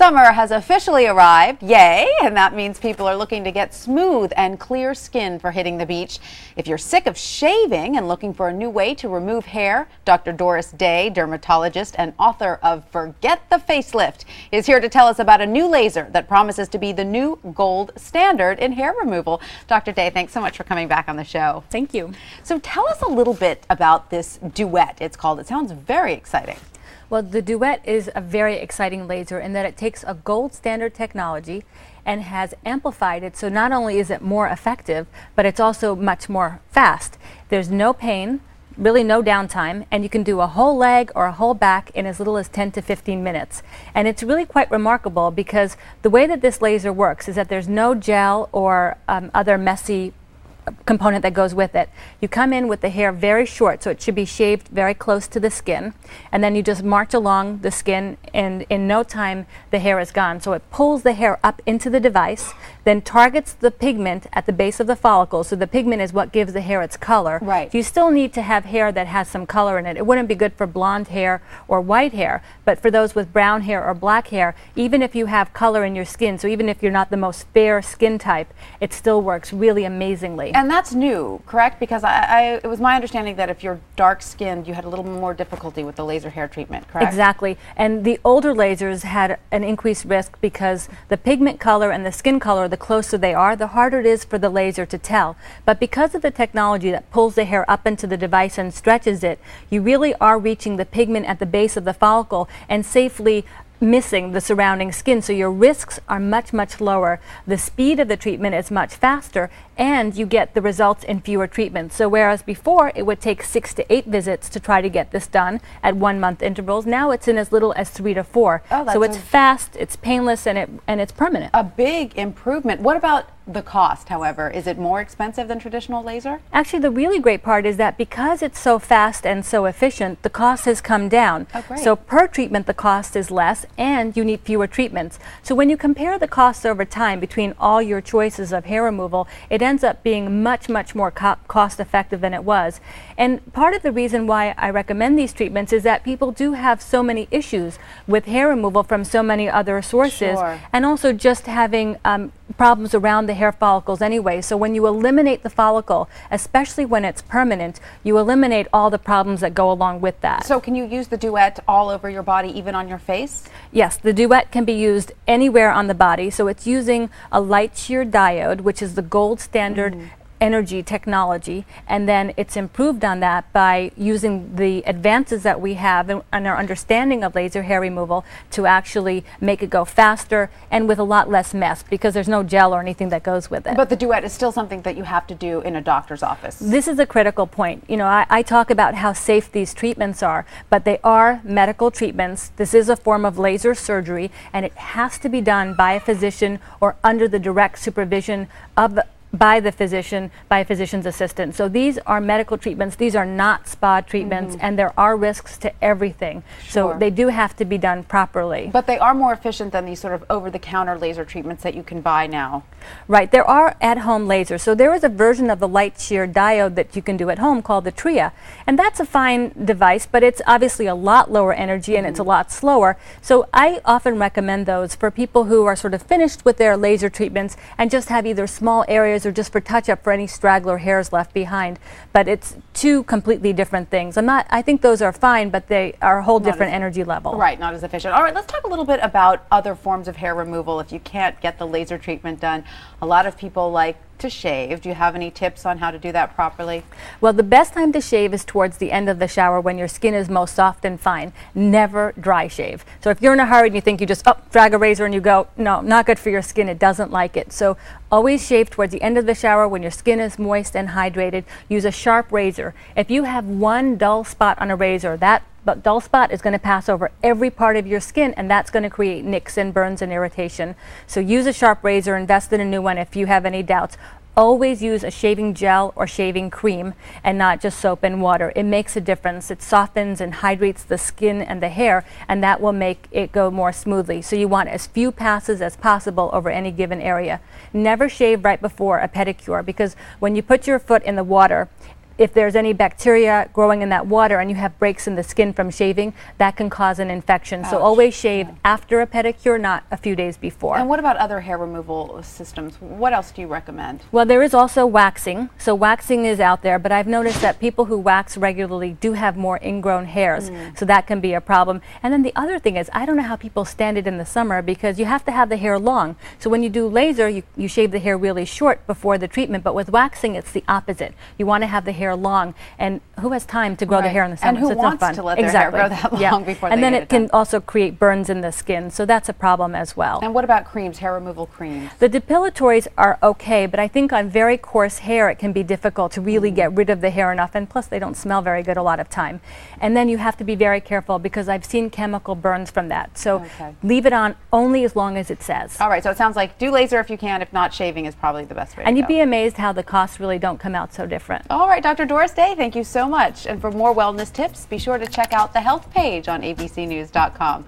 Summer has officially arrived, yay, and that means people are looking to get smooth and clear skin for hitting the beach. If you're sick of shaving and looking for a new way to remove hair, Dr. Doris Day, dermatologist and author of Forget the Facelift, is here to tell us about a new laser that promises to be the new gold standard in hair removal. Dr. Day, thanks so much for coming back on the show. Thank you. So tell us a little bit about this duet, it's called. It sounds very exciting. Well, the Duet is a very exciting laser in that it takes a gold standard technology and has amplified it, so not only is it more effective, but it's also much more fast. There's no pain, really no downtime, and you can do a whole leg or a whole back in as little as 10 to 15 minutes. And it's really quite remarkable because the way that this laser works is that there's no gel or other messy component that goes with it. You come in with the hair very short, so it should be shaved very close to the skin, and then you just march along the skin, and in no time the hair is gone. So it pulls the hair up into the device, then targets the pigment at the base of the follicle. So the pigment is what gives the hair its color. Right. You still need to have hair that has some color in it. It wouldn't be good for blonde hair or white hair, but for those with brown hair or black hair, even if you have color in your skin, so even if you're not the most fair skin type, it still works really amazingly. And that's new, correct? Because it was my understanding that if you're dark-skinned, you had a little more difficulty with the laser hair treatment, correct? Exactly. And the older lasers had an increased risk because the pigment color and the skin color, the closer they are, the harder it is for the laser to tell. But because of the technology that pulls the hair up into the device and stretches it, you really are reaching the pigment at the base of the follicle and safely missing the surrounding skin, so your risks are much, much lower. The speed of the treatment is much faster, and you get the results in fewer treatments. So whereas before it would take 6 to 8 visits to try to get this done at 1-month intervals, now it's in as little as 3 to 4. Oh, so it's fast, it's painless, and it's permanent. A big improvement. What about the cost, however? Is it more expensive than traditional laser? Actually, the really great part is that because it's so fast and so efficient, the cost has come down. Oh, great. So per treatment, the cost is less, and you need fewer treatments. So when you compare the costs over time between all your choices of hair removal, it ends up being much, much more cost effective than it was. And part of the reason why I recommend these treatments is that people do have so many issues with hair removal from so many other sources, Sure. and also just having problems around the hair follicles anyway. So when you eliminate the follicle, especially when it's permanent, you eliminate all the problems that go along with that. So can you use the Duet all over your body, even on your face? Yes, the Duet can be used anywhere on the body. So it's using a light shear diode, which is the gold standard energy technology, and then it's improved on that by using the advances that we have and our understanding of laser hair removal to actually make it go faster and with a lot less mess, because there's no gel or anything that goes with it. But the Duet is still something that you have to do in a doctor's office. This is a critical point. You know, I talk about how safe these treatments are, but they are medical treatments. This is a form of laser surgery, and it has to be done by a physician or under the direct supervision of by the physician, by a physician's assistant. So these are medical treatments. These are not spa treatments, and there are risks to everything. Sure. So they do have to be done properly. But they are more efficient than these sort of over-the-counter laser treatments that you can buy now. Right, there are at-home lasers. So there is a version of the light shear diode that you can do at home called the Tria, and that's a fine device, but it's obviously a lot lower energy and it's a lot slower. So I often recommend those for people who are sort of finished with their laser treatments and just have either small areas or just for touch-up for any straggler hairs left behind. But it's two completely different things. I think those are fine, but they are a whole different energy level. Right, not as efficient. All right, let's talk a little bit about other forms of hair removal if you can't get the laser treatment done. A lot of people like to shave. Do you have any tips on how to do that properly? Well, the best time to shave is towards the end of the shower when your skin is most soft and fine. Never dry shave. So if you're in a hurry and you think you just drag a razor and you go, no, not good for your skin, it doesn't like it. So always shave towards the end of the shower when your skin is moist and hydrated. Use a sharp razor. If you have one dull spot on a razor, that dull spot is going to pass over every part of your skin, and that's going to create nicks and burns and irritation. So use a sharp razor, invest in a new one if you have any doubts. Always use a shaving gel or shaving cream and not just soap and water. It makes a difference. It softens and hydrates the skin and the hair, and that will make it go more smoothly. So you want as few passes as possible over any given area. Never shave right before a pedicure, because when you put your foot in the water, if there's any bacteria growing in that water and you have breaks in the skin from shaving, that can cause an infection. So always shave after a pedicure, not a few days before. And what about other hair removal systems? What else do you recommend? Well, there is also waxing. So waxing is out there, but I've noticed that people who wax regularly do have more ingrown hairs. So that can be a problem. And then the other thing is, I don't know how people stand it in the summer, because you have to have the hair long. So when you do laser, you shave the hair really short before the treatment, but with waxing, it's the opposite. You want to have the hair long, and who has time to grow the hair in the summer? And who so it's wants not fun. to let their hair grow that long before they And then get it can also create burns in the skin, so that's a problem as well. And what about creams, hair removal creams? The depilatories are okay, but I think on very coarse hair it can be difficult to really get rid of the hair enough, and plus they don't smell very good a lot of time. And then you have to be very careful, because I've seen chemical burns from that. So leave it on only as long as it says. All right, so it sounds like do laser if you can. If not, shaving is probably the best way to go. And you'd be amazed how the costs really don't come out so different. All right, Dr. Doris Day, thank you so much. And for more wellness tips, be sure to check out the health page on abcnews.com.